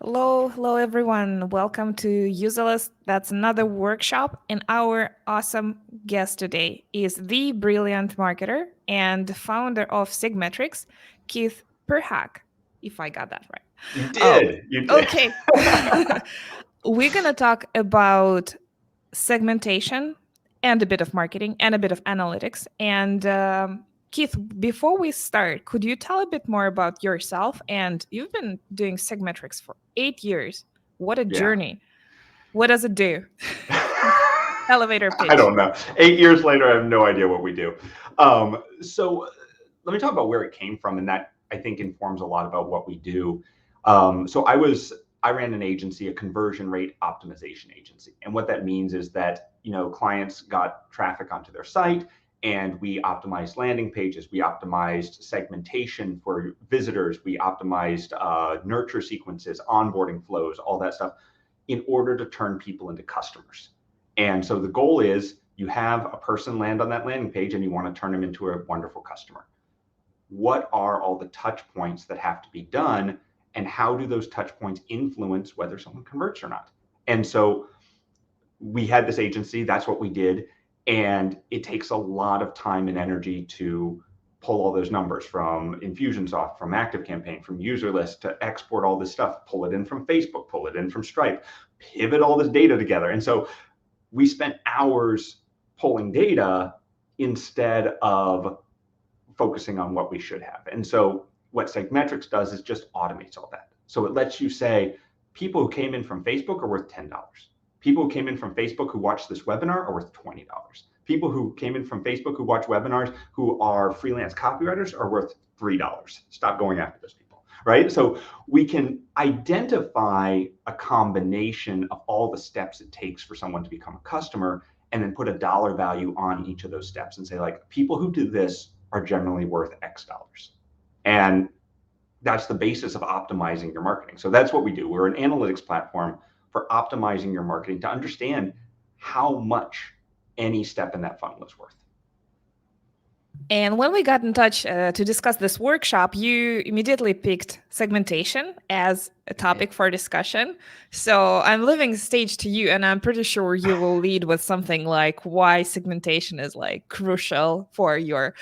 Hello everyone. Welcome to Userless. That's another workshop, and our awesome guest today is the brilliant marketer and founder of SegMetrics, Keith Perhac, if I got that right. You Oh, did. You did. okay. We're gonna talk about segmentation and a bit of marketing and a bit of analytics. And Keith, before we start, could you tell a bit more about yourself? And you've been doing SegMetrics for 8 years. What a Yeah. journey. What does it do? Elevator I pitch. don't know. 8 years later, I have no idea what we do. So let me talk about where it came from, and that I think informs a lot about what we do. I ran an agency, a conversion rate optimization agency, and what that means is that clients got traffic onto their site, and we optimized landing pages, we optimized segmentation for visitors, we optimized nurture sequences, onboarding flows, all that stuff, in order to turn people into customers. And so the goal is you have a person land on that landing page and you want to turn them into a wonderful customer. What are all the touch points that have to be done, and how do those touch points influence whether someone converts or not? And so we had this agency, that's what we did. And it takes a lot of time and energy to pull all those numbers from Infusionsoft, from ActiveCampaign, from Userlist, to export all this stuff, pull it in from Facebook, pull it in from Stripe, pivot all this data together. And so we spent hours pulling data instead of focusing on what we should have. And so what SegMetrics does is just automates all that. So it lets you say, people who came in from Facebook are worth $10. People who came in from Facebook who watched this webinar are worth $20. People who came in from Facebook who watch webinars who are freelance copywriters are worth $3. Stop going after those people, right? So we can identify a combination of all the steps it takes for someone to become a customer, and then put a dollar value on each of those steps and say, like, people who do this are generally worth X dollars. And that's the basis of optimizing your marketing. So that's what we do. We're an analytics platform for optimizing your marketing to understand how much any step in that funnel is worth. And when we got in touch to discuss this workshop, you immediately picked segmentation as a topic for discussion. So I'm leaving stage to you, and I'm pretty sure you will lead with something like why segmentation is like crucial for your,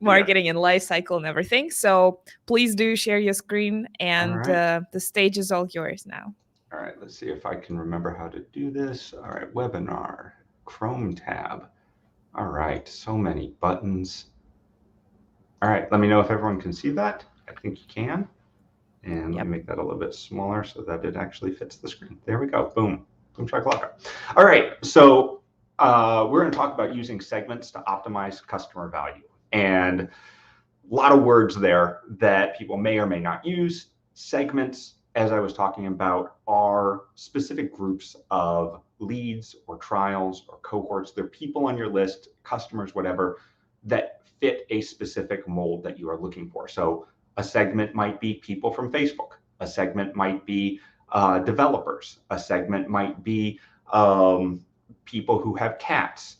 marketing and life cycle and everything. So please do share your screen, and the stage is all yours now. All right, let's see if I can remember how to do this. All right, webinar, Chrome tab. All right, so many buttons. All right, let me know if everyone can see that. I think you can. And let me make that a little bit smaller so that it actually fits the screen. There we go, boom, boom shakalaka. All right, so we're gonna talk about using segments to optimize customer value. And a lot of words there that people may or may not use. Segments, as I was talking about, are specific groups of leads or trials or cohorts. They're people on your list, customers, whatever, that fit a specific mold that you are looking for. So a segment might be people from Facebook. A segment might be developers. A segment might be people who have cats.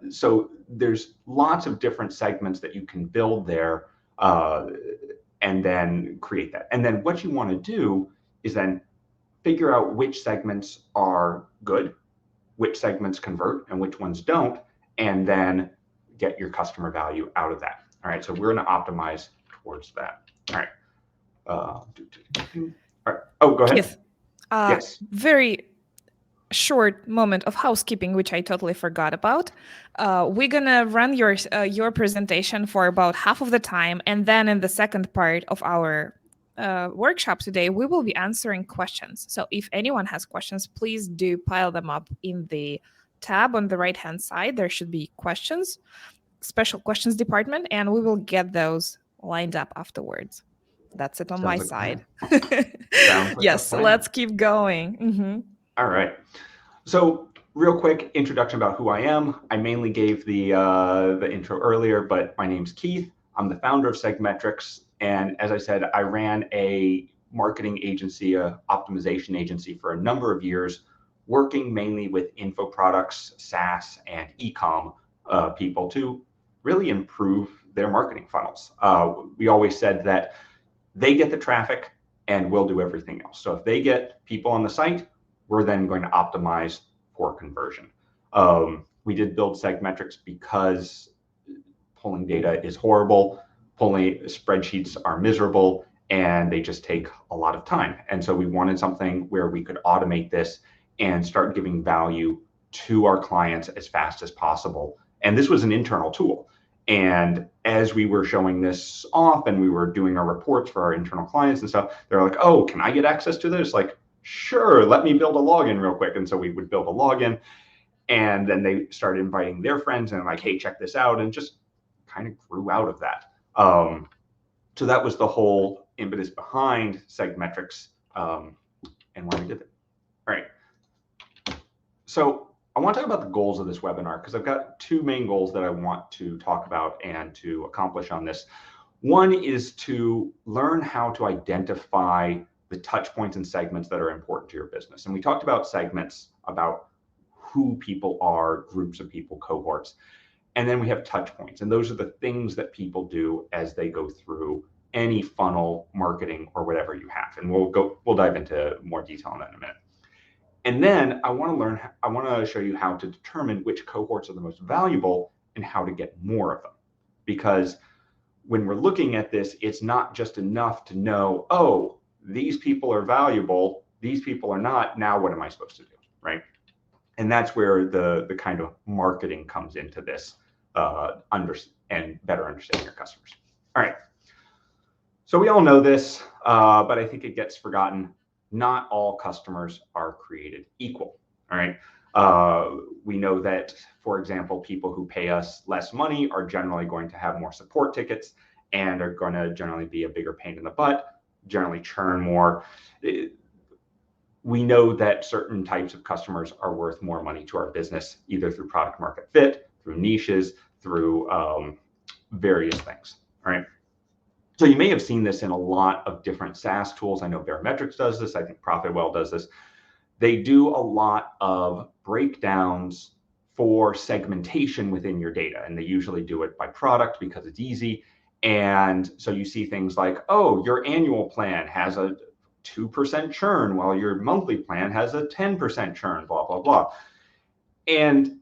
So there's lots of different segments that you can build there and then create that. And then what you want to do is then figure out which segments are good, which segments convert, and which ones don't, and then get your customer value out of that. All right, so we're going to optimize towards that. All right. All right. Oh, go ahead. Keith, yes. Very short moment of housekeeping, which I totally forgot about. We're gonna run your presentation for about half of the time, and then in the second part of our workshop today, we will be answering questions. So if anyone has questions, please do pile them up in the tab on the right-hand side. There should be questions, special questions department, and we will get those lined up afterwards. That's it on my side. Yes, so let's keep going. Mm-hmm. All right. So real quick introduction about who I am. I mainly gave the intro earlier, but my name's Keith. I'm the founder of SegMetrics. And as I said, I ran a marketing agency, a optimization agency for a number of years, working mainly with info products, SaaS, and e-com people to really improve their marketing funnels. We always said that they get the traffic and we'll do everything else. So if they get people on the site, we're then going to optimize for conversion. We did build SegMetrics because pulling data is horrible, pulling spreadsheets are miserable, and they just take a lot of time. And so we wanted something where we could automate this and start giving value to our clients as fast as possible. And this was an internal tool. And as we were showing this off and we were doing our reports for our internal clients and stuff, they're like, oh, can I get access to this? Like, sure, let me build a login real quick. And so we would build a login, and then they started inviting their friends and like, hey, check this out, and just kind of grew out of that. So that was the whole impetus behind SegMetrics and why we did it. All right. So I want to talk about the goals of this webinar because I've got two main goals that I want to talk about and to accomplish on this. One is to learn how to identify the touch points and segments that are important to your business. And we talked about segments, about who people are, groups of people, cohorts. And then we have touch points. And those are the things that people do as they go through any funnel, marketing, or whatever you have. And we'll dive into more detail on that in a minute. And then I want to show you how to determine which cohorts are the most valuable and how to get more of them. Because when we're looking at this, it's not just enough to know, oh, these people are valuable, these people are not, now what am I supposed to do, right? And that's where the kind of marketing comes into this, and better understanding your customers. All right. So we all know this, but I think it gets forgotten. Not all customers are created equal. All right. We know that, for example, people who pay us less money are generally going to have more support tickets and are going to generally be a bigger pain in the butt, generally churn more. We know that certain types of customers are worth more money to our business, either through product market fit, through niches, through various things. All right. So you may have seen this in a lot of different SaaS tools. I know Parametrics does this. I think Profitwell does this. They do a lot of breakdowns for segmentation within your data, and they usually do it by product because it's easy. And so you see things like, oh, your annual plan has a 2% churn while your monthly plan has a 10% churn, blah, blah, blah. And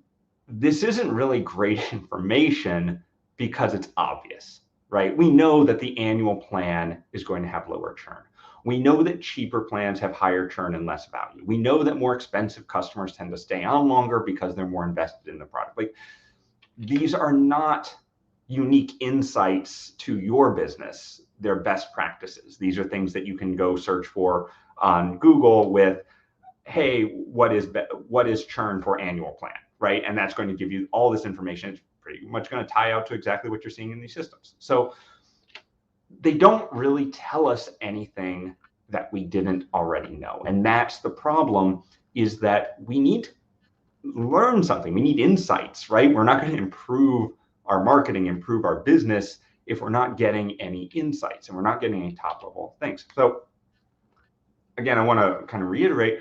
this isn't really great information because it's obvious, right? We know that the annual plan is going to have lower churn. We know that cheaper plans have higher churn and less value. We know that more expensive customers tend to stay on longer because they're more invested in the product. Like, these are not unique insights to your business. They're best practices. These are things that you can go search for on Google with, hey, what is churn for annual plan, right? And that's going to give you all this information. It's pretty much going to tie out to exactly what you're seeing in these systems. So they don't really tell us anything that we didn't already know. And that's the problem, is that we need to learn something. We need insights, right? We're not going to improve our marketing, improve our business if we're not getting any insights and we're not getting any top level things. So again, I want to kind of reiterate,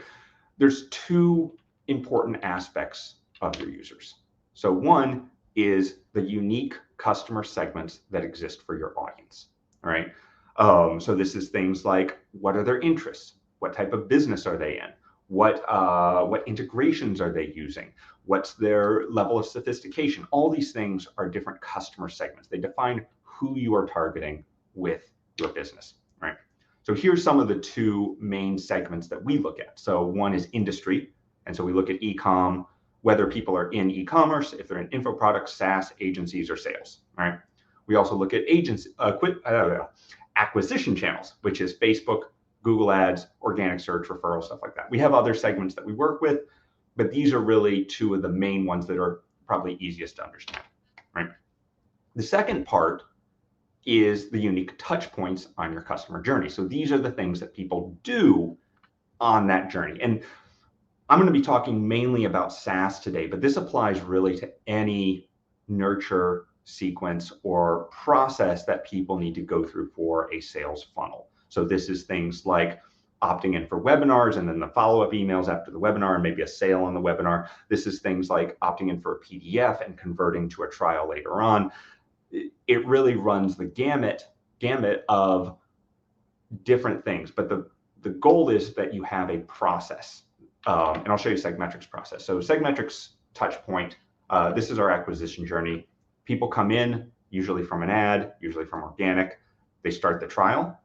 there's two important aspects of your users. So one is the unique customer segments that exist for your audience. All right. So this is things like, what are their interests? What type of business are they in? What integrations are they using? What's their level of sophistication? All these things are different customer segments. They define who you are targeting with your business, right? So here's some of the two main segments that we look at. So one is industry. And so we look at e-com, whether people are in e-commerce, if they're in info products, SaaS, agencies, or sales, right? We also look at acquisition channels, which is Facebook, Google Ads, organic search, referral, stuff like that. We have other segments that we work with, but these are really two of the main ones that are probably easiest to understand, right? The second part is the unique touch points on your customer journey. So these are the things that people do on that journey. And I'm going to be talking mainly about SaaS today, but this applies really to any nurture sequence or process that people need to go through for a sales funnel. So this is things like opting in for webinars and then the follow-up emails after the webinar and maybe a sale on the webinar. This is things like opting in for a PDF and converting to a trial later on. It really runs the gamut of different things, but the goal is that you have a process. And I'll show you SegMetrics process. So SegMetrics touchpoint, this is our acquisition journey. People come in, usually from an ad, usually from organic. They start the trial,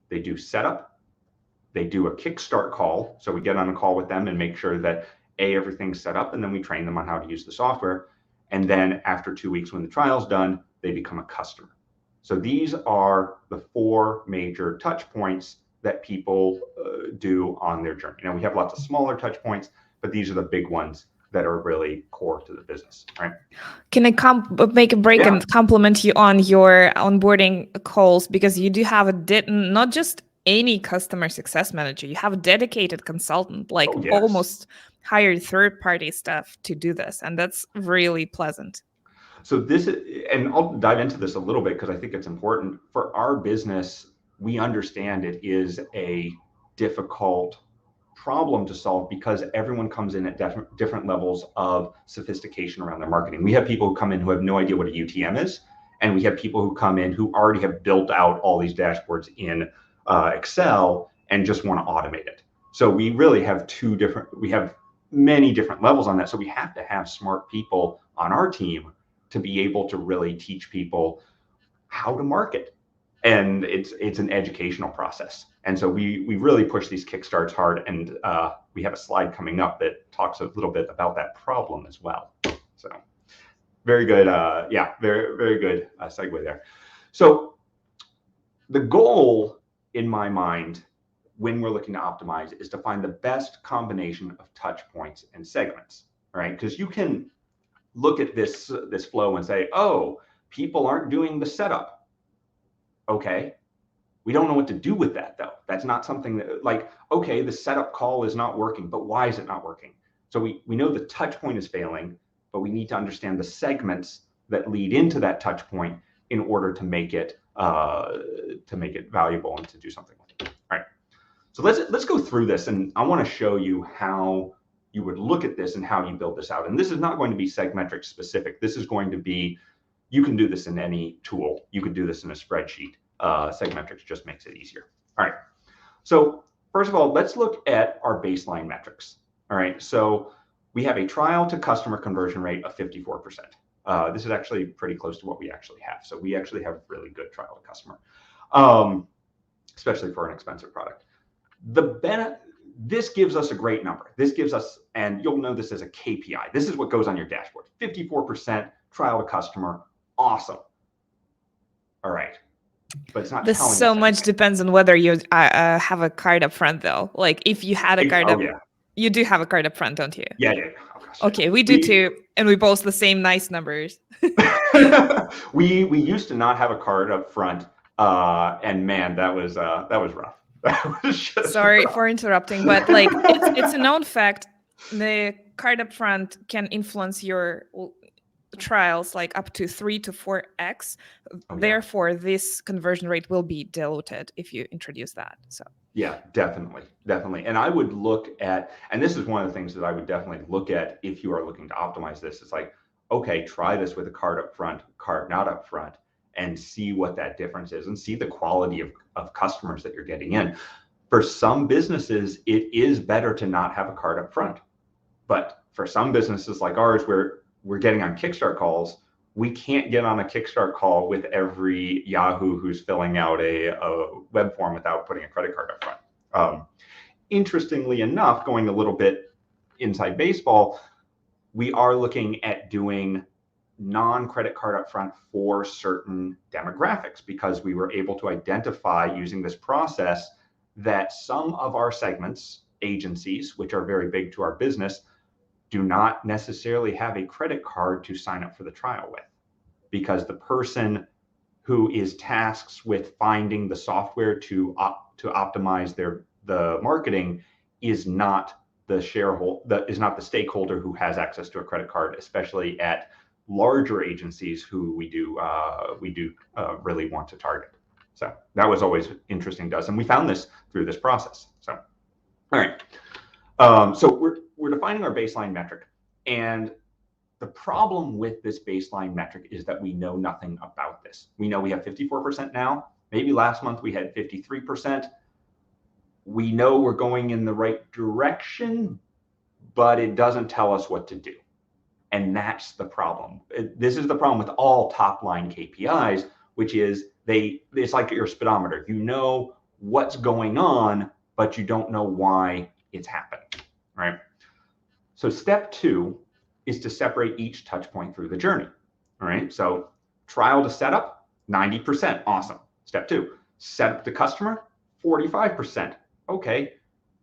they do setup, they do a kickstart call. So we get on a call with them and make sure that everything's set up, and then we train them on how to use the software. And then after 2 weeks, when the trial's done, they become a customer. So these are the 4 major touch points that people do on their journey. Now we have lots of smaller touch points, but these are the big ones that are really core to the business, right? Can I make a break and compliment you on your onboarding calls, because you do have not just any customer success manager, you have a dedicated consultant, like almost hired third-party staff to do this, and that's really pleasant. So this is, and I'll dive into this a little bit because I think it's important for our business. We understand it is a difficult problem to solve because everyone comes in at different levels of sophistication around their marketing. We have people who come in who have no idea what a UTM is, and we have people who come in who already have built out all these dashboards in Excel and just want to automate it. So we really have we have many different levels on that. So we have to have smart people on our team to be able to really teach people how to market. And it's an educational process. And so we really push these kickstarts hard. And we have a slide coming up that talks a little bit about that problem as well. So very good. Very, very good segue there. So the goal in my mind, when we're looking to optimize, is to find the best combination of touch points and segments, right? Because you can look at this flow and say, oh, people aren't doing the setup. Okay, we don't know what to do with that though. That's not something that, like, okay, the setup call is not working, but why is it not working? So we know the touch point is failing, but we need to understand the segments that lead into that touch point in order to make it valuable and to do something with it. All right, so let's go through this, and I want to show you how you would look at this and how you build this out. And this is not going to be SegMetrics specific. This is going to be, you can do this in any tool. You could do this in a spreadsheet. SegMetrics just makes it easier. All right. So first of all, let's look at our baseline metrics. All right. So we have a trial to customer conversion rate of 54%. This is actually pretty close to what we actually have. So we actually have really good trial to customer, especially for an expensive product. This gives us a great number. This gives us, and you'll know this as a KPI. This is what goes on your dashboard. 54% trial to customer. Awesome. All right. But it's not. This so much depends on whether you have a card up front, though. Like if you had a card you do have a card up front, don't you? Yeah. Oh, gosh, okay, we do too, and we boast the same nice numbers. we used to not have a card up front, and man, that was rough. Sorry for interrupting, but like it's a known fact. The card up front can influence your trials like up to 3 to 4x. Therefore, this conversion rate will be diluted if you introduce that. So yeah, definitely. And I would look at, and this is one of the things that I would definitely look at if you are looking to optimize this. It's like, okay, try this with a card up front, card not up front, and see what that difference is and see the quality of customers that you're getting in. For some businesses, it is better to not have a card up front. But for some businesses like ours, where we're getting on Kickstart calls, we can't get on a Kickstart call with every Yahoo who's filling out a web form without putting a credit card up front. Interestingly enough, going a little bit inside baseball, we are looking at doing non-credit card up front for certain demographics, because we were able to identify using this process that some of our segments, agencies, which are very big to our business, do not necessarily have a credit card to sign up for the trial with, because the person who is tasked with finding the software to optimize the marketing is not the stakeholder who has access to a credit card, especially at larger agencies who we do really want to target. So that was always interesting to us, and we found this through this process. So, all right. So we're defining our baseline metric, and the problem with this baseline metric is that we know nothing about this. We know we have 54% now, Maybe last month we had 53%. We know we're going in the right direction, but it doesn't tell us what to do. And that's the problem. This is the problem with all top line KPIs, which is it's like your speedometer. You know what's going on, but you don't know why it's happening, right? So step 2 is to separate each touch point through the journey, all right? So trial to setup, 90%, awesome. Step 2, set up the customer, 45%. Okay,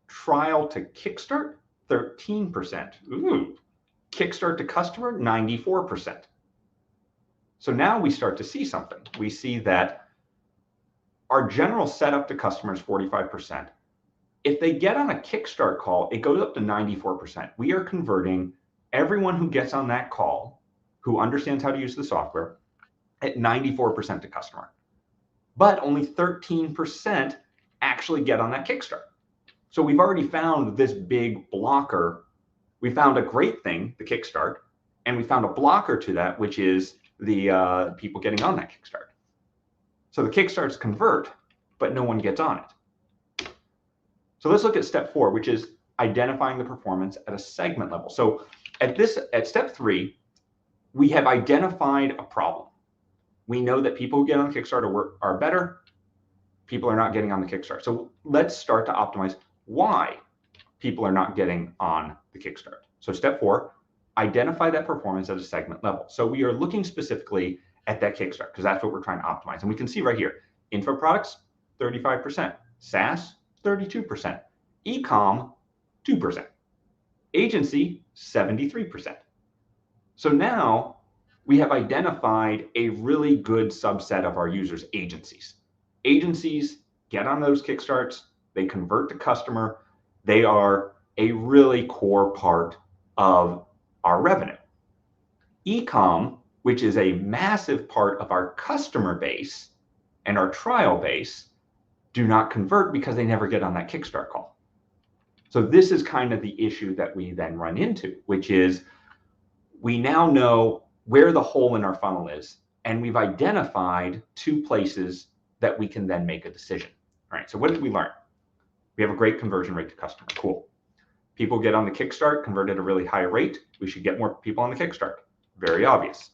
trial to kickstart, 13%. Ooh, kickstart to customer, 94%. So now we start to see something. We see that our general setup to customer is 45%. If they get on a kickstart call, it goes up to 94%. We are converting everyone who gets on that call, who understands how to use the software, at 94% to customer. But only 13% actually get on that kickstart. So we've already found this big blocker. We found a great thing, the kickstart, and we found a blocker to that, which is the people getting on that kickstart. So the kickstarts convert, but no one gets on it. So let's look at step 4, which is identifying the performance at a segment level. So at step 3, we have identified a problem. We know that people who get on the Kickstarter are better. People are not getting on the Kickstarter. So let's start to optimize why people are not getting on the Kickstarter. So step 4, identify that performance at a segment level. So we are looking specifically at that Kickstarter because that's what we're trying to optimize. And we can see right here, info products, 35%, SaaS, 32%, e-com, 2%, agency, 73%. So now we have identified a really good subset of our users, agencies. Agencies get on those Kickstarts, they convert to customer, they are a really core part of our revenue. E-com, which is a massive part of our customer base and our trial base, do not convert because they never get on that Kickstart call. So this is kind of the issue that we then run into, which is we now know where the hole in our funnel is, and we've identified 2 places that we can then make a decision. All right, so what did we learn? We have a great conversion rate to customer, cool. People get on the Kickstart, convert at a really high rate. We should get more people on the Kickstart, very obvious.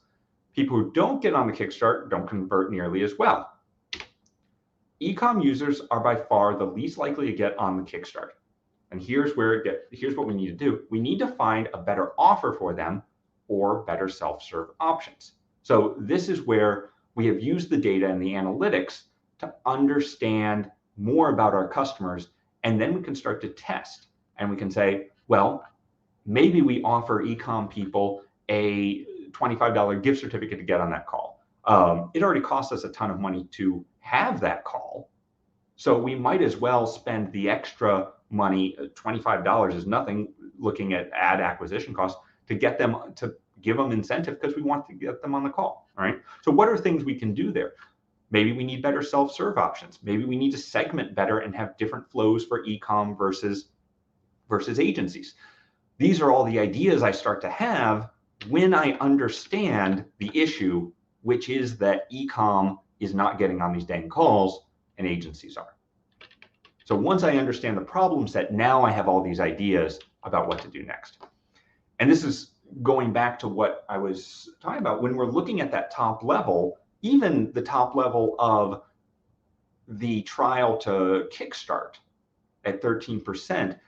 People who don't get on the Kickstart don't convert nearly as well. E-com users are by far the least likely to get on the Kickstart. And here's what we need to do. We need to find a better offer for them or better self-serve options. So this is where we have used the data and the analytics to understand more about our customers, and then we can start to test. And we can say, well, maybe we offer e-com people a $25 gift certificate to get on that call. It already costs us a ton of money to have that call. So we might as well spend the extra money, $25 is nothing, looking at ad acquisition costs, to get them, to give them incentive because we want to get them on the call, right? So what are things we can do there? Maybe we need better self-serve options. Maybe we need to segment better and have different flows for e-com versus agencies. These are all the ideas I start to have when I understand the issue, which is that e-com is not getting on these dang calls and agencies are. So once I understand the problem set, now I have all these ideas about what to do next. And this is going back to what I was talking about. When we're looking at that top level, even the top level of the trial to Kickstart at 13%,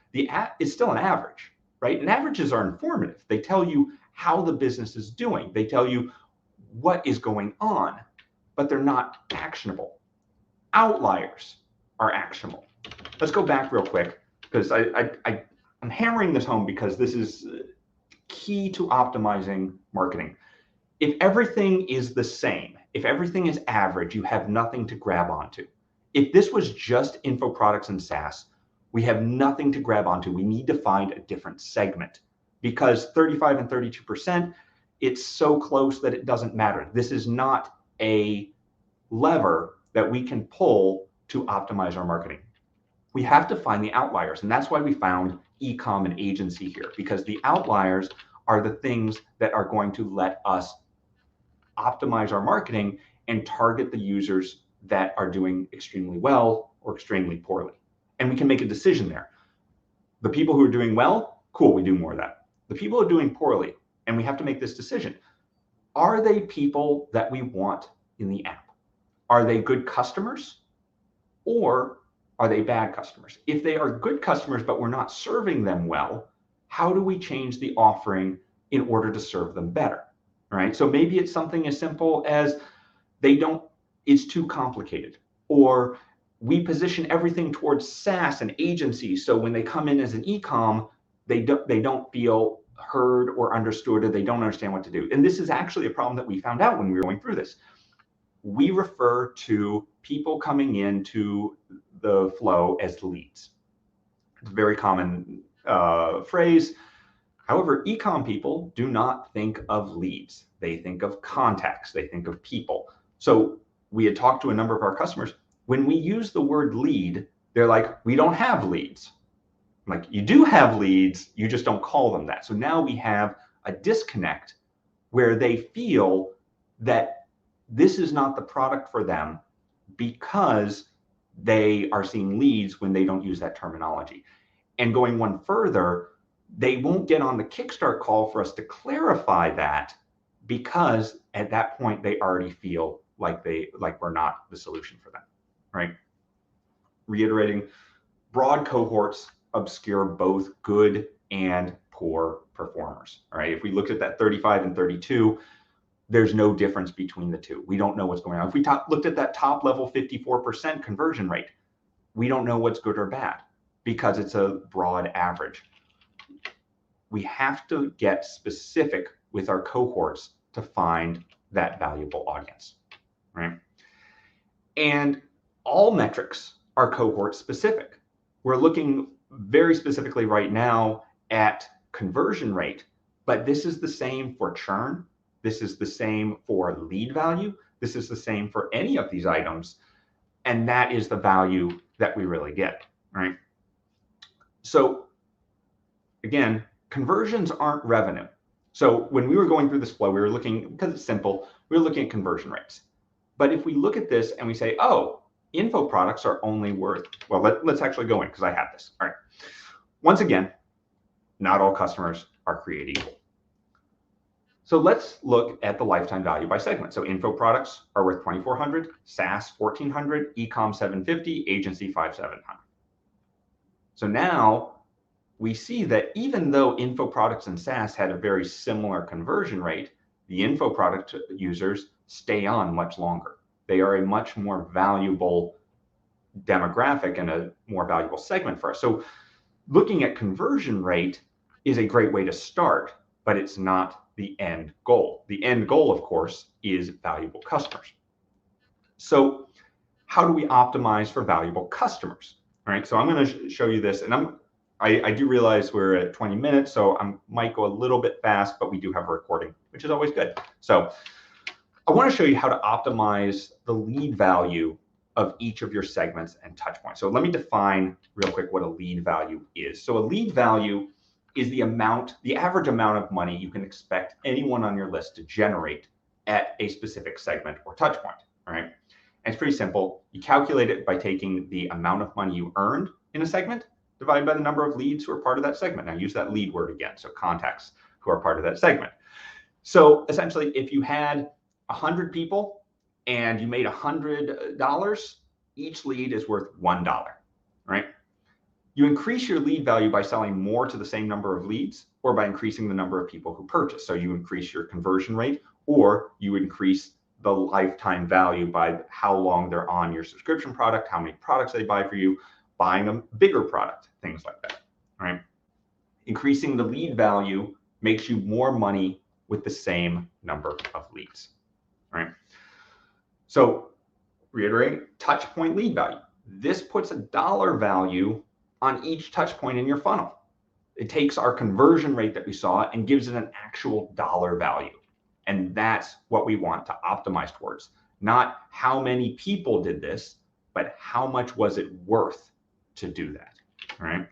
is still an average, right? And averages are informative. They tell you how the business is doing. They tell you what is going on, but they're not actionable. Outliers are actionable. Let's go back real quick because I'm hammering this home because this is key to optimizing marketing. If everything is the same, if everything is average, you have nothing to grab onto. If this was just info products and SaaS, we have nothing to grab onto. We need to find a different segment because 35 and 32%, it's so close that it doesn't matter. This is not a lever that we can pull to optimize our marketing. We have to find the outliers, and that's why we found e-com and agency here, because the outliers are the things that are going to let us optimize our marketing and target the users that are doing extremely well or extremely poorly. And we can make a decision there. The people who are doing well, cool, we do more of that. The people who are doing poorly, and we have to make this decision. Are they people that we want in the app? Are they good customers, or are they bad customers? If they are good customers, but we're not serving them well, how do we change the offering in order to serve them better? Right? So maybe it's something as simple as it's too complicated, or we position everything towards SaaS and agencies. So when they come in as an e-com, they don't feel heard or understood, or they don't understand what to do. And this is actually a problem that we found out when we were going through this. We refer to people coming into the flow as leads. It's a very common phrase. However, e-com people do not think of leads. They think of contacts. They think of people. So we had talked to a number of our customers. When we use the word lead, they're like, we don't have leads. I'm like, you do have leads, you just don't call them that. So now we have a disconnect where they feel that this is not the product for them because they are seeing leads when they don't use that terminology. And going one further, they won't get on the Kickstart call for us to clarify that, because at that point they already feel like we're not the solution for them, right? Reiterating, broad cohorts obscure both good and poor performers, all right? If we looked at that 35 and 32, there's no difference between the two. We don't know what's going on. If we looked at that top level 54% conversion rate, we don't know what's good or bad because it's a broad average. We have to get specific with our cohorts to find that valuable audience, right? And all metrics are cohort specific. We're looking very specifically right now at conversion rate, but this is the same for churn. This is the same for lead value. This is the same for any of these items. And that is the value that we really get, right? So again, conversions aren't revenue. So when we were going through this flow, we were looking, because it's simple, we were looking at conversion rates. But if we look at this and we say, oh, info products are only worth, well, let's actually go in because I have this. All right. Once again, not all customers are created equal. So let's look at the lifetime value by segment. So info products are worth $2,400, SaaS $1,400, e-com $750, agency $5,700. So now we see that even though info products and SaaS had a very similar conversion rate, the info product users stay on much longer. They are a much more valuable demographic and a more valuable segment for us. So looking at conversion rate is a great way to start, but it's not the end goal. The end goal, of course, is valuable customers. So how do we optimize for valuable customers? All right, so I'm going to show you this, and I do realize we're at 20 minutes, so I might go a little bit fast, but we do have a recording, which is always good. So I want to show you how to optimize the lead value of each of your segments and touch points. So let me define real quick what a lead value is. So a lead value is the average amount of money you can expect anyone on your list to generate at a specific segment or touch point, all right? And it's pretty simple. You calculate it by taking the amount of money you earned in a segment divided by the number of leads who are part of that segment. Now use that lead word again, so contacts who are part of that segment. So essentially, if you had 100 people and you made $100, each lead is worth $1, right? You increase your lead value by selling more to the same number of leads, or by increasing the number of people who purchase. So you increase your conversion rate, or you increase the lifetime value by how long they're on your subscription product, how many products they buy for you, buying a bigger product, things like that, right? Increasing the lead value makes you more money with the same number of leads, right? So reiterating, touch point lead value. This puts a dollar value on each touch point in your funnel. It takes our conversion rate that we saw and gives it an actual dollar value. And that's what we want to optimize towards. Not how many people did this, but how much was it worth to do that, right?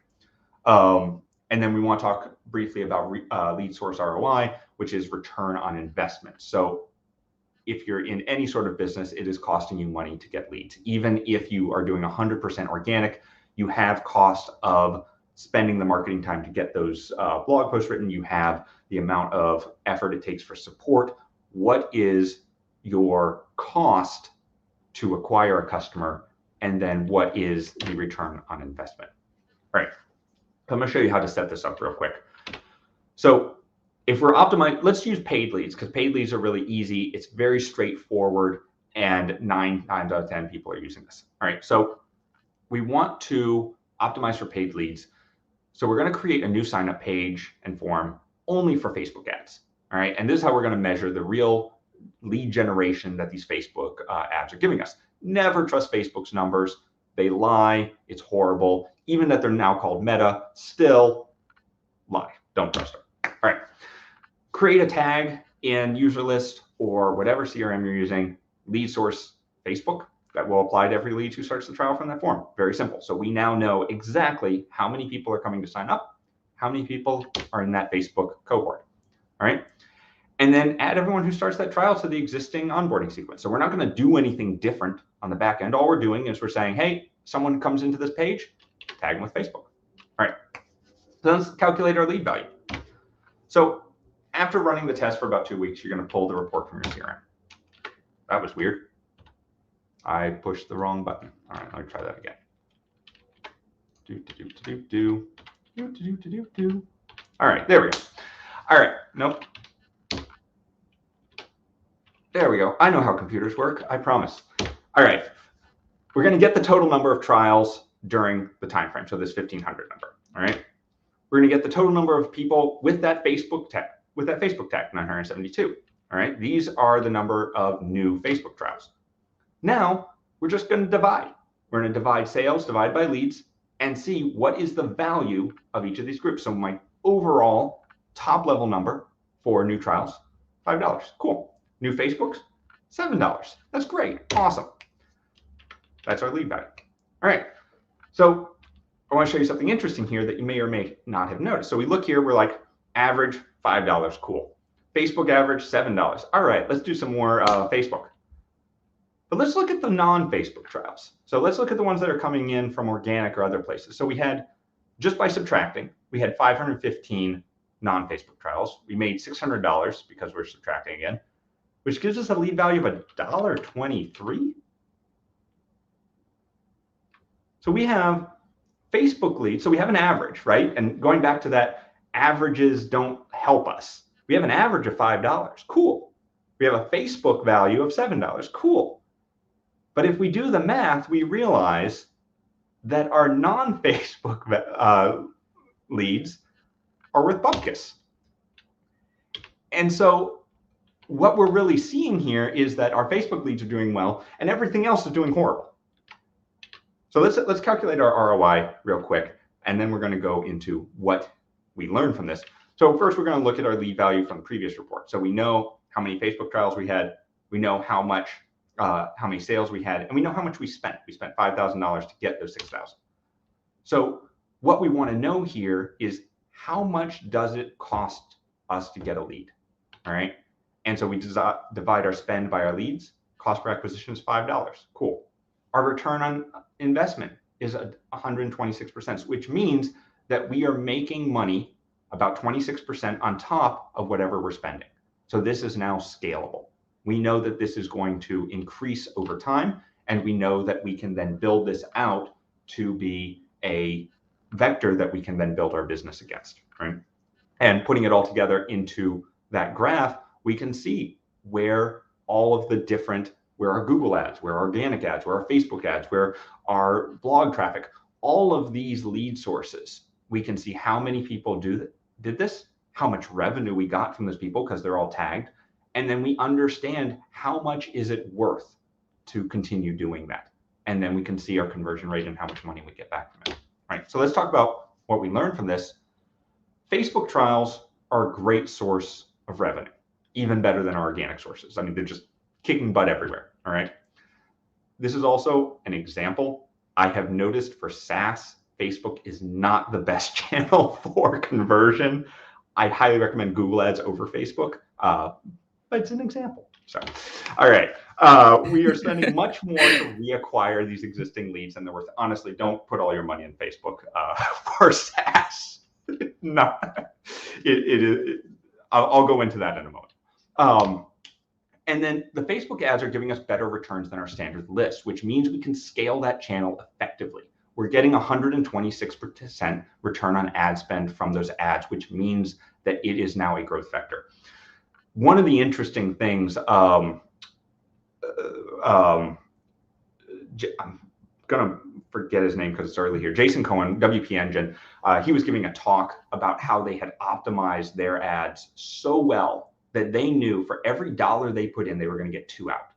And then we want to talk briefly about lead source ROI, which is return on investment. So if you're in any sort of business, it is costing you money to get leads. Even if you are doing 100% organic, you have cost of spending the marketing time to get those blog posts written. You have the amount of effort it takes for support. What is your cost to acquire a customer? And then what is the return on investment? All right, I'm going to show you how to set this up real quick. So if we're optimized, let's use paid leads, because paid leads are really easy. It's very straightforward, and 9 times out of 10 people are using this. All right, so we want to optimize for paid leads. So we're going to create a new sign up page and form only for Facebook ads. All right, and this is how we're going to measure the real lead generation that these Facebook ads are giving us. Never trust Facebook's numbers. They lie. It's horrible. Even that they're now called Meta, still lie. Don't trust them. All right. Create a tag in user list or whatever CRM you're using, lead source Facebook, that will apply to every lead who starts the trial from that form. Very simple. So we now know exactly how many people are coming to sign up, how many people are in that Facebook cohort. All right. And then add everyone who starts that trial to the existing onboarding sequence. So we're not going to do anything different on the back end. All we're doing is we're saying, hey, someone comes into this page, tag them with Facebook. All right. So let's calculate our lead value. So after running the test for about 2 weeks, you're going to pull the report from your CRM. That was weird. I pushed the wrong button. All right, let me try that again. All right, there we go. All right, nope. There we go. I know how computers work, I promise. All right, we're going to get the total number of trials during the time frame, so this 1,500 number. All right, we're going to get the total number of people with that Facebook tag, 972. All right, these are the number of new Facebook trials. Now we're just going to divide. We're going to divide sales, divide by leads, and see what is the value of each of these groups. So my overall top level number for new trials, $5. Cool. New Facebooks, $7. That's great. Awesome. That's our lead value. All right. So I want to show you something interesting here that you may or may not have noticed. So we look here, we're like average $5. Cool. Facebook average $7. All right, let's do some more Facebook. But let's look at the non-Facebook trials. So let's look at the ones that are coming in from organic or other places. So we had, just by subtracting, we had 515 non-Facebook trials. We made $600 because we're subtracting again, which gives us a lead value of $1.23. So we have Facebook leads. So we have an average, right? And going back to that, averages don't help us. We have an average of $5. Cool. We have a Facebook value of $7. Cool. But if we do the math, we realize that our non-Facebook leads are worth bupkis. And so what we're really seeing here is that our Facebook leads are doing well and everything else is doing horrible. So let's calculate our ROI real quick, and then we're going to go into what we learned from this. So first, we're going to look at our lead value from the previous report. So we know how many Facebook trials we had, we know how many sales we had, and we know how much we spent. We spent $5,000 to get those 6,000. So what we want to know here is how much does it cost us to get a lead, all right? And so we divide our spend by our leads. Cost per acquisition is $5. Cool. Our return on investment is 126%, which means that we are making money about 26% on top of whatever we're spending. So this is now scalable. We know that this is going to increase over time, and we know that we can then build this out to be a vector that we can then build our business against, right? And putting it all together into that graph, we can see where all of the different, where our Google ads, where our organic ads, where our Facebook ads, where our blog traffic, all of these lead sources, we can see how many people did this, how much revenue we got from those people because they're all tagged. And then we understand how much is it worth to continue doing that. And then we can see our conversion rate and how much money we get back from it. All right, so let's talk about what we learned from this. Facebook trials are a great source of revenue, even better than our organic sources. I mean, they're just kicking butt everywhere, all right? This is also an example. I have noticed for SaaS, Facebook is not the best channel for conversion. I highly recommend Google Ads over Facebook, but it's an example. So, all right. We are spending much more to reacquire these existing leads than they're worth. Honestly, don't put all your money in Facebook for SaaS. No, I'll go into that in a moment. And then the Facebook ads are giving us better returns than our standard list, which means we can scale that channel effectively. We're getting 126% return on ad spend from those ads, which means that it is now a growth vector. One of the interesting things, I'm gonna forget his name because it's early here. Jason Cohen, WP Engine, he was giving a talk about how they had optimized their ads so well that they knew for every dollar they put in, they were going to get 2 out.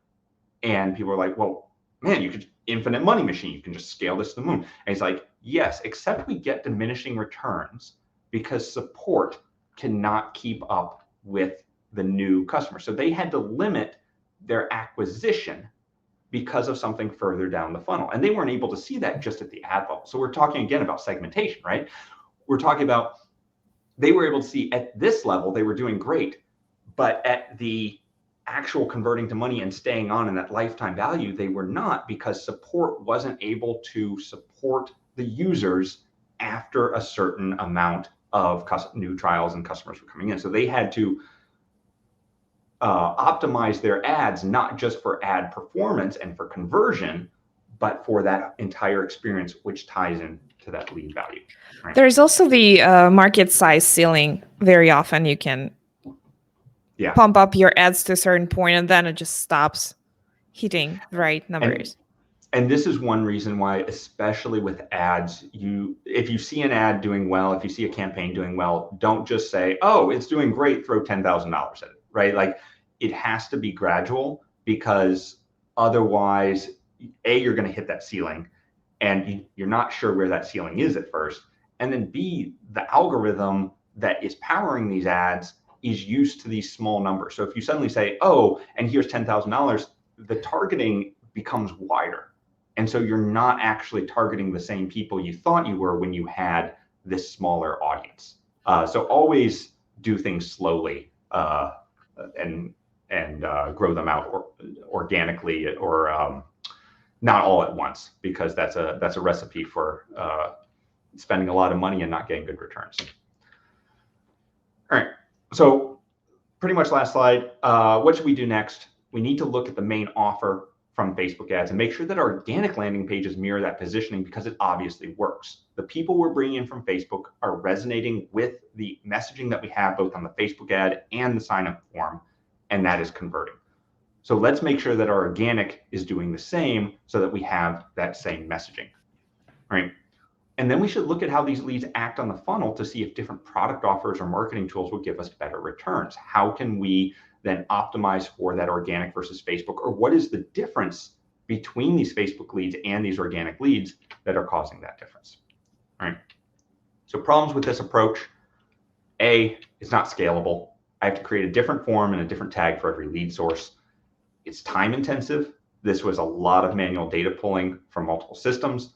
And people were like, well, man, you could infinite money machine. You can just scale this to the moon. And he's like, yes, except we get diminishing returns because support cannot keep up with the new customer. So they had to limit their acquisition because of something further down the funnel. And they weren't able to see that just at the ad level. So we're talking again about segmentation, right? We're talking about they were able to see at this level, they were doing great, but at the actual converting to money and staying on in that lifetime value, they were not, because support wasn't able to support the users after a certain amount of new trials and customers were coming in. So they had to optimize their ads, not just for ad performance and for conversion, but for that entire experience, which ties in to that lead value. Right? There's also the market size ceiling. Very often you can pump up your ads to a certain point and then it just stops hitting the right numbers. And this is one reason why, especially with ads, if you see an ad doing well, if you see a campaign doing well, don't just say, oh, it's doing great, throw $10,000 at it, right? Like, it has to be gradual, because otherwise, A, you're going to hit that ceiling and you're not sure where that ceiling is at first. And then B, the algorithm that is powering these ads is used to these small numbers. So if you suddenly say, oh, and here's $10,000, the targeting becomes wider. And so you're not actually targeting the same people you thought you were when you had this smaller audience. So always do things slowly and grow them out organically, or not all at once, because that's a recipe for spending a lot of money and not getting good returns. All right, so pretty much last slide. What should we do next? We need to look at the main offer from Facebook ads and make sure that our organic landing pages mirror that positioning, because it obviously works. The people we're bringing in from Facebook are resonating with the messaging that we have both on the Facebook ad and the sign-up form, and that is converting. So let's make sure that our organic is doing the same so that we have that same messaging, right? And then we should look at how these leads act on the funnel to see if different product offers or marketing tools will give us better returns. How can we then optimize for that organic versus Facebook, or what is the difference between these Facebook leads and these organic leads that are causing that difference, right? So problems with this approach: A, it's not scalable. I have to create a different form and a different tag for every lead source. It's time intensive. This was a lot of manual data pulling from multiple systems.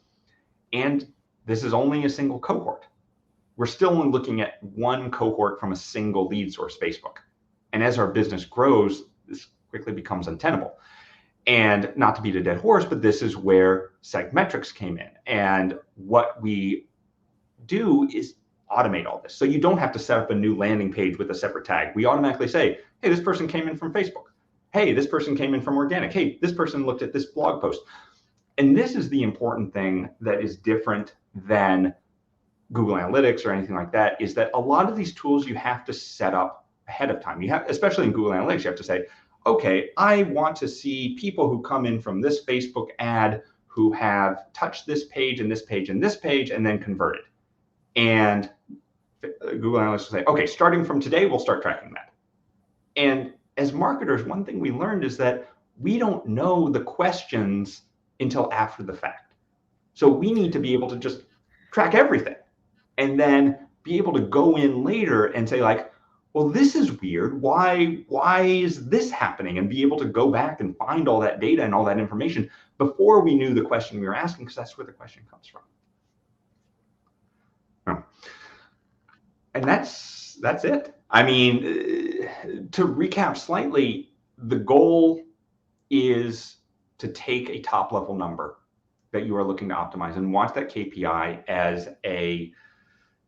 And this is only a single cohort. We're still only looking at one cohort from a single lead source, Facebook. And as our business grows, this quickly becomes untenable. And not to beat a dead horse, but this is where SegMetrics came in. And what we do is automate all this. So you don't have to set up a new landing page with a separate tag. We automatically say, hey, this person came in from Facebook. Hey, this person came in from organic. Hey, this person looked at this blog post. And this is the important thing that is different than Google Analytics or anything like that, is that a lot of these tools you have to set up ahead of time. You have, especially in Google Analytics, you have to say, okay, I want to see people who come in from this Facebook ad who have touched this page and this page and this page and then converted. And Google Analytics will say, okay, starting from today, we'll start tracking that. And as marketers, one thing we learned is that we don't know the questions until after the fact. So we need to be able to just track everything and then be able to go in later and say, like, well, this is weird. Why is this happening? And be able to go back and find all that data and all that information before we knew the question we were asking, because that's where the question comes from. And that's it. I mean, to recap slightly, the goal is to take a top level number that you are looking to optimize and watch that KPI as a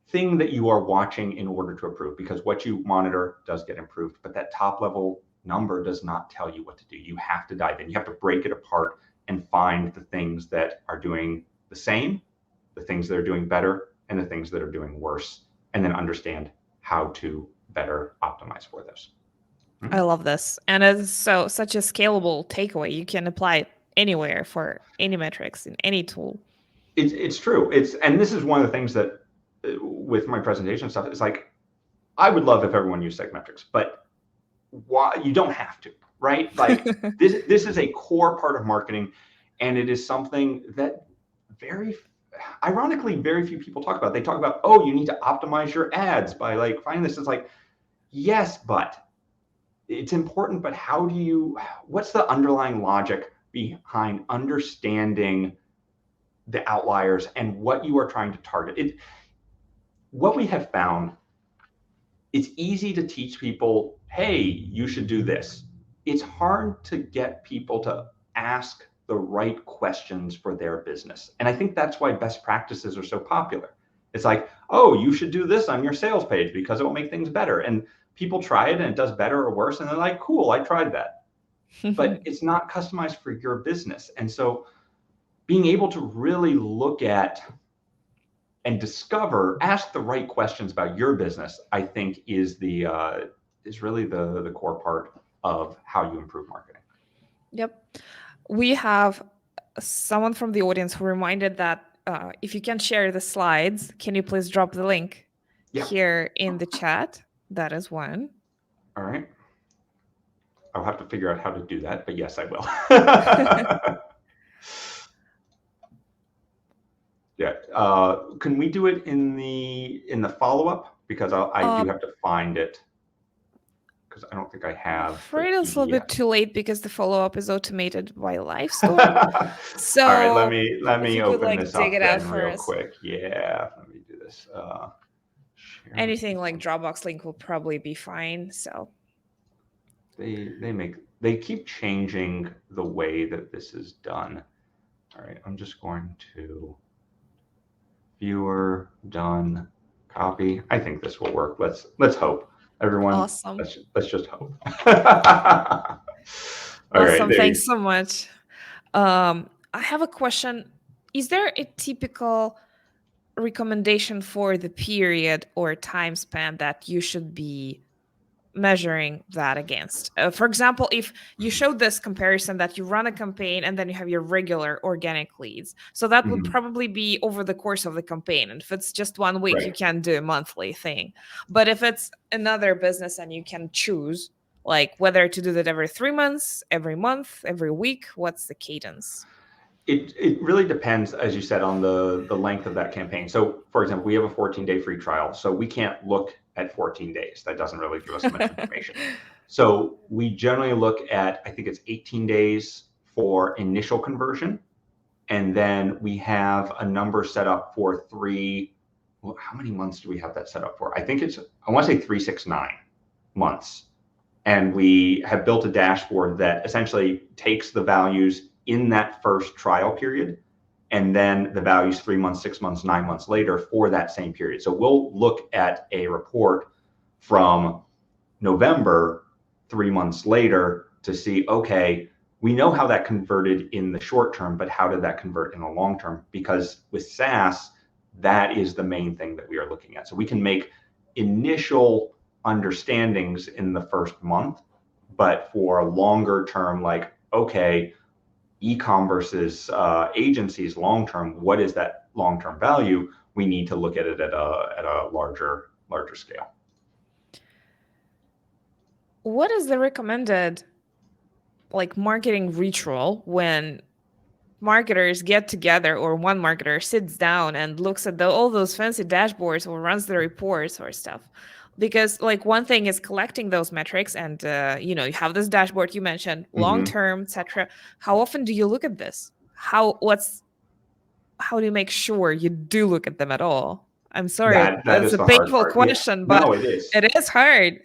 thing that you are watching in order to improve, because what you monitor does get improved, but that top level number does not tell you what to do. You have to dive in. You have to break it apart and find the things that are doing the same, the things that are doing better, and the things that are doing worse, and then understand how to better optimize for those. I love this. And it's such a scalable takeaway. You can apply it anywhere for any metrics in any tool. It's true. And this is one of the things that with my presentation stuff, it's like, I would love if everyone used SegMetrics, but why? You don't have to, right? Like this is a core part of marketing, and it is something that ironically, very few people talk about. They talk about, oh, you need to optimize your ads by like finding this. It's like, yes, but it's important, but what's the underlying logic behind understanding the outliers and what you are trying to target? What we have found, it's easy to teach people, hey, you should do this. It's hard to get people to ask the right questions for their business. And I think that's why best practices are so popular. It's like, oh, you should do this on your sales page because it will make things better. And people try it and it does better or worse. And they're like, cool, I tried that. But it's not customized for your business. And so being able to really look at and ask the right questions about your business, I think is really the core part of how you improve marketing. Yep. We have someone from the audience who reminded that if you can share the slides, can you please drop the link here in the chat? That is one. All right. I'll have to figure out how to do that, but yes, I will. Yeah. Can we do it in the follow-up? Because I do have to find it, because I don't think I have. I'm afraid it's a little bit too late because the follow-up is automated by Livestorm. So all right, let me open this up dig it out real quick. Yeah, let me do this. Anything like Dropbox link will probably be fine. So they keep changing the way that this is done. All right, I'm just going to viewer, done, copy. I think this will work. Let's hope. Everyone, awesome. Let's just hope. Awesome. Thanks so much. I have a question. Is there a typical recommendation for the period or time span that you should be measuring that against? For example, if you showed this comparison that you run a campaign and then you have your regular organic leads, so that would probably be over the course of the campaign. And if it's just 1 week, you can do a monthly thing. But if it's another business and you can choose like whether to do that every 3 months, every month, every week, what's the cadence? It really depends, as you said, on the length of that campaign. So for example, we have a 14-day free trial, so we can't look at 14 days. That doesn't really give us much information. So we generally look at, I think it's 18 days for initial conversion. And then we have a number set up for how many months do we have that set up for? I think I want to say 369 months. And we have built a dashboard that essentially takes the values in that first trial period, and then the values 3 months, 6 months, 9 months later for that same period. So we'll look at a report from November 3 months later to see, okay, we know how that converted in the short term, but how did that convert in the long term? Because with SaaS, that is the main thing that we are looking at. So we can make initial understandings in the first month, but for longer term, like, okay, e-com versus agencies long-term, what is that long-term value? We need to look at it at a larger scale. What is the recommended like marketing ritual when marketers get together, or one marketer sits down and looks at all those fancy dashboards or runs the reports or stuff? Because like one thing is collecting those metrics and you have this dashboard you mentioned, long term, etc. How often do you look at this? How do you make sure you do look at them at all? I'm sorry, that that's is a the painful hard part. question, Yeah. but no, it is. It is hard.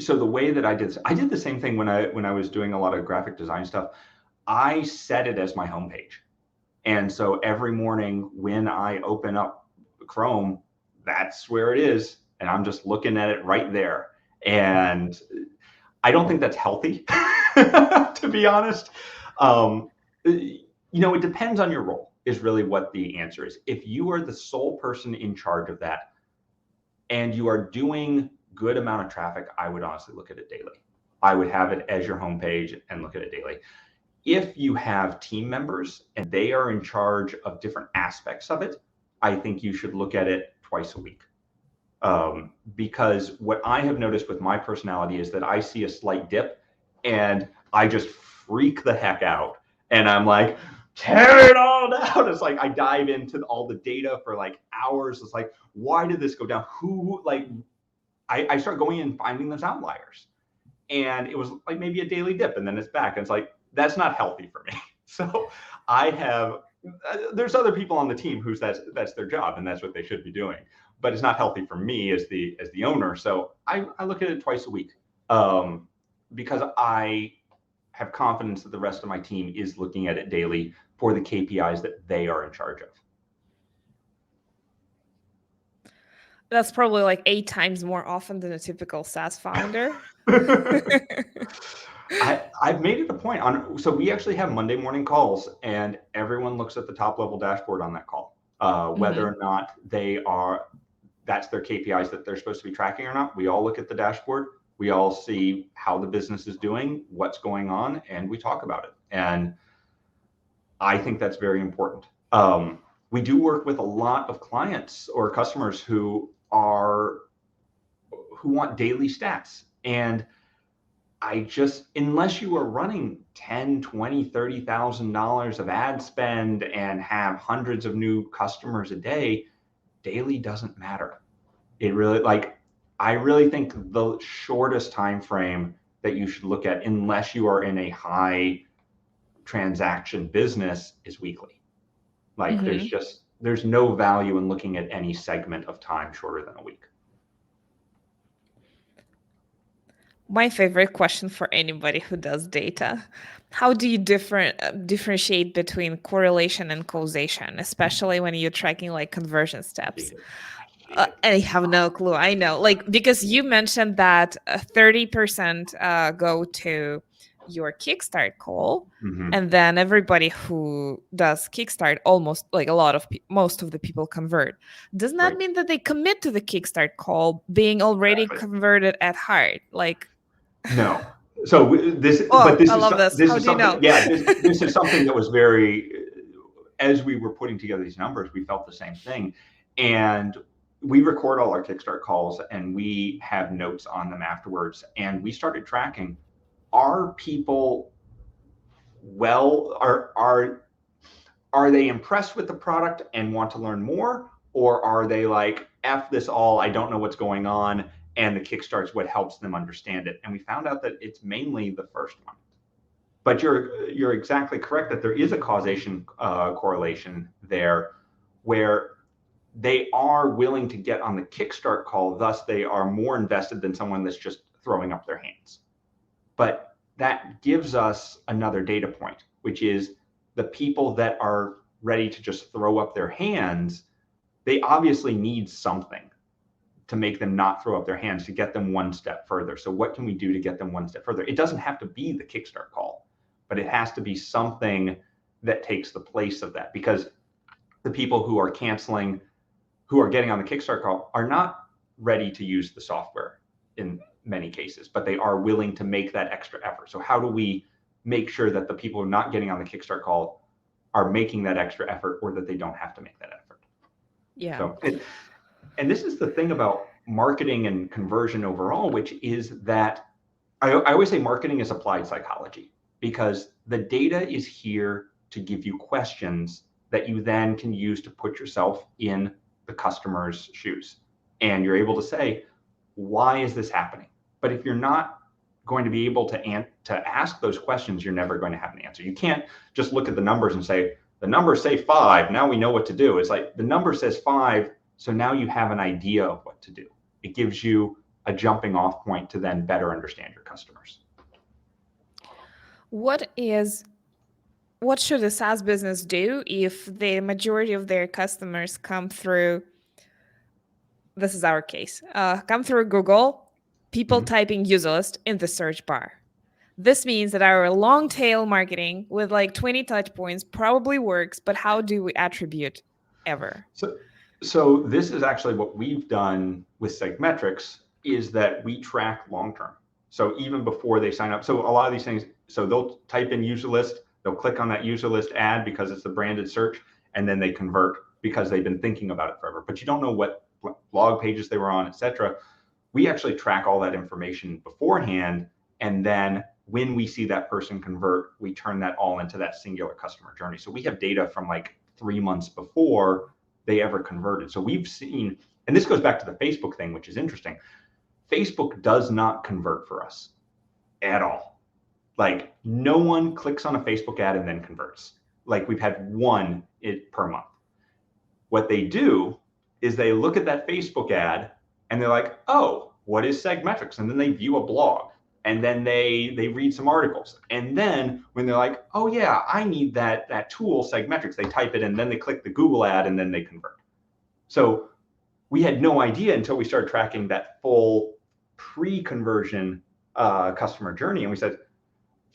So the way that I did this, I did the same thing when I was doing a lot of graphic design stuff. I set it as my homepage. And so every morning when I open up Chrome, that's where it is. And I'm just looking at it right there. And I don't think that's healthy, to be honest. It depends on your role is really what the answer is. If you are the sole person in charge of that and you are doing good amount of traffic, I would honestly look at it daily. I would have it as your homepage and look at it daily. If you have team members and they are in charge of different aspects of it, I think you should look at it twice a week. Because what I have noticed with my personality is that I see a slight dip and I just freak the heck out. And I'm like, tear it all down. It's like I dive into all the data for like hours. It's like, why did this go down? I start going and finding those outliers. And it was like maybe a daily dip and then it's back. And it's like, that's not healthy for me. So there's other people on the team who's that's their job and that's what they should be doing. But it's not healthy for me as the owner. So I look at it twice a week because I have confidence that the rest of my team is looking at it daily for the KPIs that they are in charge of. That's probably like 8 times more often than a typical SaaS founder. I've made it a point so we actually have Monday morning calls and everyone looks at the top level dashboard on that call, whether or not that's their KPIs that they're supposed to be tracking or not. We all look at the dashboard. We all see how the business is doing, what's going on, and we talk about it. And I think that's very important. We do work with a lot of clients or customers who want daily stats. And unless you are running $10, $20, $30,000 of ad spend and have hundreds of new customers a day, daily doesn't matter. I really think the shortest time frame that you should look at, unless you are in a high transaction business, is weekly. There's no value in looking at any segment of time shorter than a week. My favorite question for anybody who does data: how do you differentiate between correlation and causation, especially when you're tracking like conversion steps? I have no clue. I know, because you mentioned that 30% go to your Kickstart call, and then everybody who does Kickstart, almost like most of the people convert. Doesn't that mean that they commit to the Kickstart call being already converted at heart? No. So this is something. Yeah, this is something that was very. As we were putting together these numbers, we felt the same thing, and we record all our Kickstart calls and we have notes on them afterwards. And we started tracking: are people are they impressed with the product and want to learn more, or are they like, F this all, I don't know what's going on? And the Kickstart's what helps them understand it. And we found out that it's mainly the first one. But you're exactly correct that there is a causation correlation there, where they are willing to get on the Kickstart call, thus they are more invested than someone that's just throwing up their hands. But that gives us another data point, which is the people that are ready to just throw up their hands, they obviously need something to make them not throw up their hands, to get them one step further. So what can we do to get them one step further? It doesn't have to be the Kickstart call, but it has to be something that takes the place of that, because the people who are canceling, who are getting on the Kickstart call, are not ready to use the software in many cases, but they are willing to make that extra effort. So how do we make sure that the people who are not getting on the Kickstart call are making that extra effort, or that they don't have to make that effort? Yeah. So and this is the thing about marketing and conversion overall, which is that I always say marketing is applied psychology, because the data is here to give you questions that you then can use to put yourself in the customer's shoes. And you're able to say, why is this happening? But if you're not going to be able to ask those questions, you're never going to have an answer. You can't just look at the numbers and say, the numbers say 5, now we know what to do. It's like, the number says 5, so now you have an idea of what to do. It gives you a jumping off point to then better understand your customers. What should a SaaS business do if the majority of their customers come through, this is our case, come through Google, people typing user list in the search bar? This means that our long tail marketing with like 20 touch points probably works, but how do we attribute ever? So this is actually what we've done with SegMetrics, is that we track long-term. So even before they sign up, so a lot of these things, so they'll type in user list, they'll click on that user list ad because it's the branded search, and then they convert because they've been thinking about it forever, but you don't know what blog pages they were on, etc. We actually track all that information beforehand, and then when we see that person convert, we turn that all into that singular customer journey. So we have data from like 3 months before they ever converted. So we've seen, and this goes back to the Facebook thing, which is interesting. Facebook does not convert for us at all. Like no one clicks on a Facebook ad and then converts. Like we've had one per month. What they do is they look at that Facebook ad and they're like, oh, what is SegMetrics? And then they view a blog. And then they read some articles. And then when they're like, oh yeah, I need that tool, SegMetrics, they type it and then they click the Google ad and then they convert. So we had no idea until we started tracking that full pre-conversion customer journey. And we said,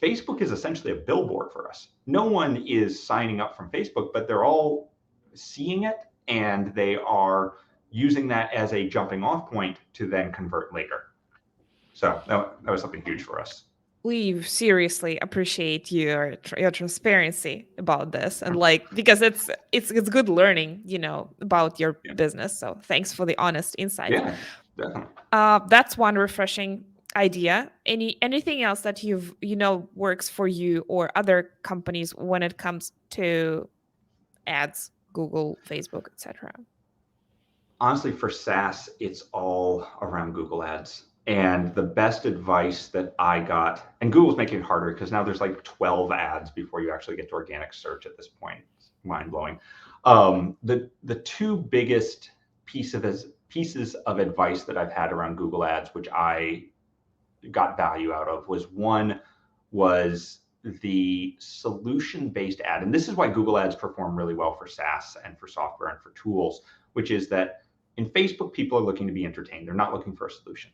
Facebook is essentially a billboard for us. No one is signing up from Facebook, but they're all seeing it and they are using that as a jumping off point to then convert later. So that was something huge for us. We seriously appreciate your transparency about this, and like because it's good learning, about your business. So thanks for the honest insight. Yeah, definitely. That's one refreshing idea. Anything else that works for you or other companies when it comes to ads, Google, Facebook, etc.? Honestly, for SaaS, it's all around Google Ads. And the best advice that I got, and Google's making it harder because now there's like 12 ads before you actually get to organic search at this point. It's mind blowing. The two biggest pieces of advice that I've had around Google Ads, which I got value out of, was the solution-based ad. And this is why Google Ads perform really well for SaaS and for software and for tools, which is that in Facebook, people are looking to be entertained. They're not looking for a solution.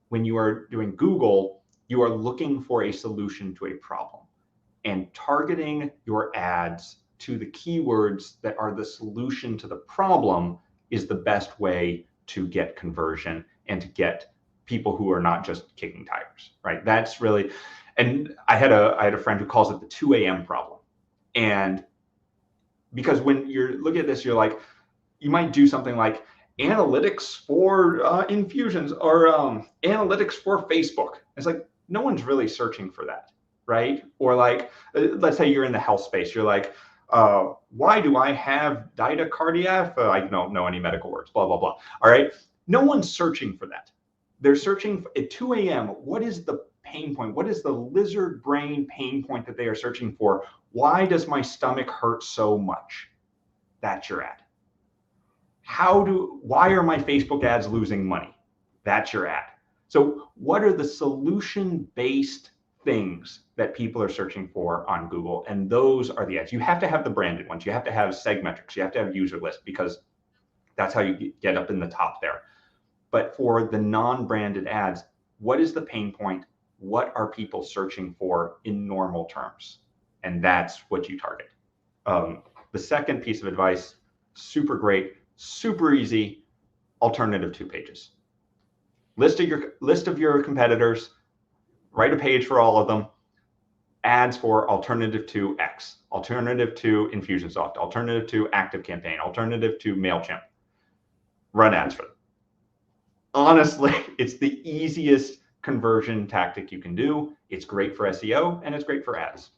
When you are doing Google, you are looking for a solution to a problem, and targeting your ads to the keywords that are the solution to the problem is the best way to get conversion and to get people who are not just kicking tires, right? That's really, and I had a friend who calls it the 2 a.m. problem. And because when you're looking at this, you're like, you might do something like analytics for infusions or analytics for Facebook. It's like, no one's really searching for that, right? Or like, let's say you're in the health space. You're like, why do I have didacardia? I don't know any medical words, blah, blah, blah. All right. No one's searching for that. They're searching at 2 a.m. What is the pain point? What is the lizard brain pain point that they are searching for? Why does my stomach hurt so much? That's your ad. Why are my Facebook ads losing money? That's your ad. So what are the solution-based things that people are searching for on Google? And those are the ads. You have to have the branded ones. You have to have SegMetrics. You have to have user list, because that's how you get up in the top there. But for the non-branded ads, what is the pain point? What are people searching for in normal terms? And that's what you target. The second piece of advice, super great, super easy, alternative 2 pages. List of your competitors, write a page for all of them, ads for alternative to X, alternative to Infusionsoft, alternative to ActiveCampaign, alternative to MailChimp. Run ads for them. Honestly, it's the easiest conversion tactic you can do. It's great for SEO and it's great for ads.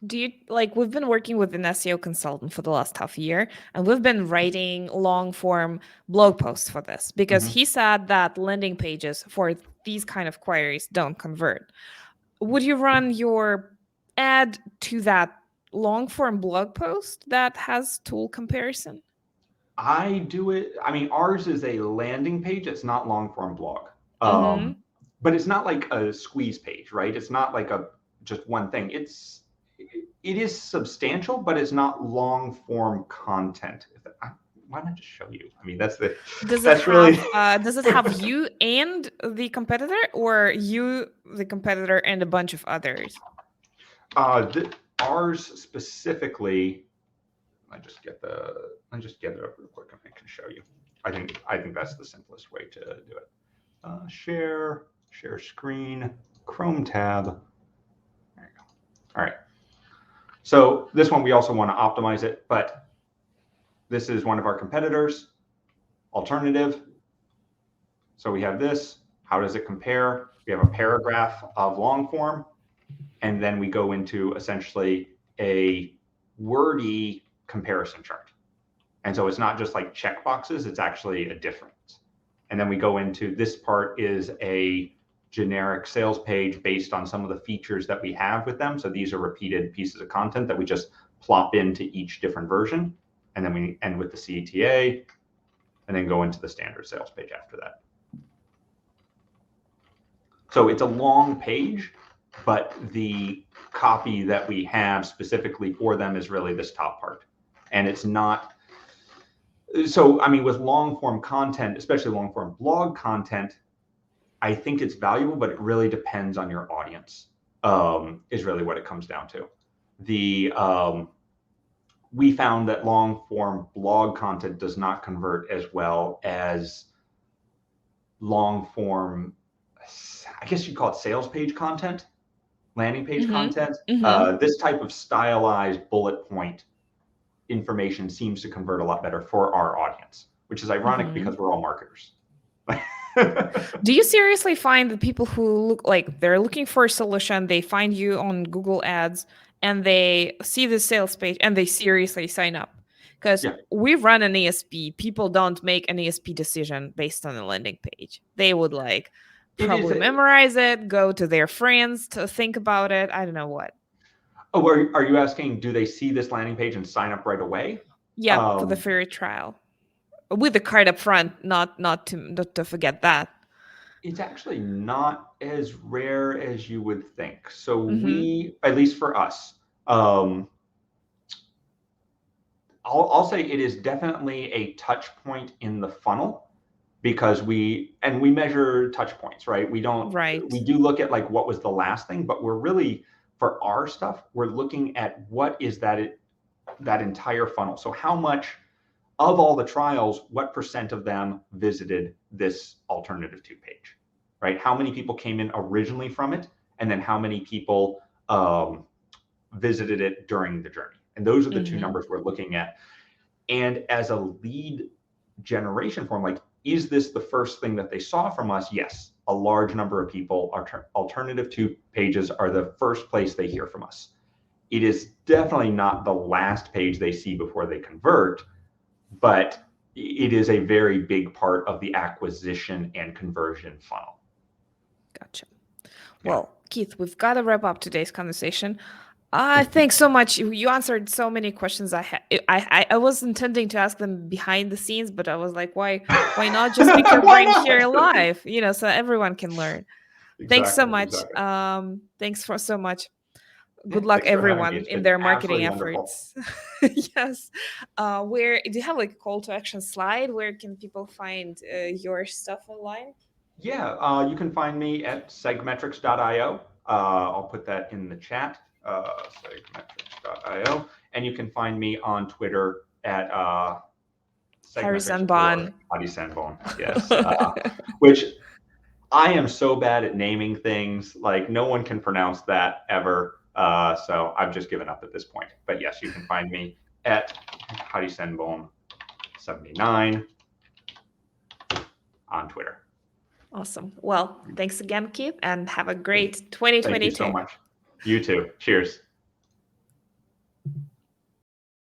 We've been working with an SEO consultant for the last half year, and we've been writing long form blog posts for this because he said that landing pages for these kind of queries don't convert. Would you run your ad to that long form blog post that has tool comparison? I do it. I mean, ours is a landing page. It's not long form blog. Mm-hmm. But it's not like a squeeze page, right? It's not like just one thing. It is substantial, but it's not long form content. Why don't I just show you? I mean, that's really. Does it have you and the competitor, or you, the competitor, and a bunch of others? Ours specifically. I just get it up real quick and I can show you. I think that's the simplest way to do it. Share screen, Chrome tab. There you go. All right. So this one, we also want to optimize it, but this is one of our competitors, alternative. So we have this. How does it compare? We have a paragraph of long form, and then we go into essentially a wordy comparison chart. And so it's not just like check boxes, it's actually a difference. And then we go into this part is a generic sales page based on some of the features that we have with them. So these are repeated pieces of content that we just plop into each different version. And then we end with the CTA and then go into the standard sales page after that. So it's a long page, but the copy that we have specifically for them is really this top part. And it's not, so I mean, with long form content, especially long form blog content, I think it's valuable, but it really depends on your audience, is really what it comes down to. We found that long form blog content does not convert as well as long form, I guess you'd call it sales page content, landing page content. This type of stylized bullet point information seems to convert a lot better for our audience, which is ironic because we're all marketers. Do you seriously find that people who look like they're looking for a solution, they find you on Google Ads and they see the sales page and they seriously sign up? Because we run an ESP. People don't make an ESP decision based on a landing page. They would probably memorize it, go to their friends to think about it. I don't know what. Oh, are you asking, do they see this landing page and sign up right away? Yeah, for the free trial. With the card up front, not to forget that. It's actually not as rare as you would think. So we, at least for us, I'll say it is definitely a touch point in the funnel because we measure touch points, right? We do look at like what was the last thing, but we're really, for our stuff, we're looking at what is that entire funnel. So how much of all the trials, what % of them visited this alternative to page, right? How many people came in originally from it, and then how many people visited it during the journey? And those are the two numbers we're looking at. And as a lead generation form, like, is this the first thing that they saw from us? Yes, a large number of people, alternative to pages are the first place they hear from us. It is definitely not the last page they see before they convert, but it is a very big part of the acquisition and conversion funnel. Gotcha. Well, Keith, we've got to wrap up today's conversation. Thanks so much. You answered so many questions I had. I was intending to ask them behind the scenes, but I was like, why not just pick your brain here live? So everyone can learn. Thanks so much. Thanks for so much. Good luck, everyone, in their marketing efforts. Yes. Where do you have like a call to action slide? Where can people find your stuff online? Yeah, you can find me at SegMetrics.io. I'll put that in the chat. SegMetrics.io, and you can find me on Twitter at Harry Sanbon. Yes, which I am so bad at naming things. Like, no one can pronounce that ever. So I've just given up at this point. But yes, you can find me at HariSanbon79 on Twitter. Awesome. Well, thanks again, Keith, and have a great 2022. Thank you so much. You too. Cheers.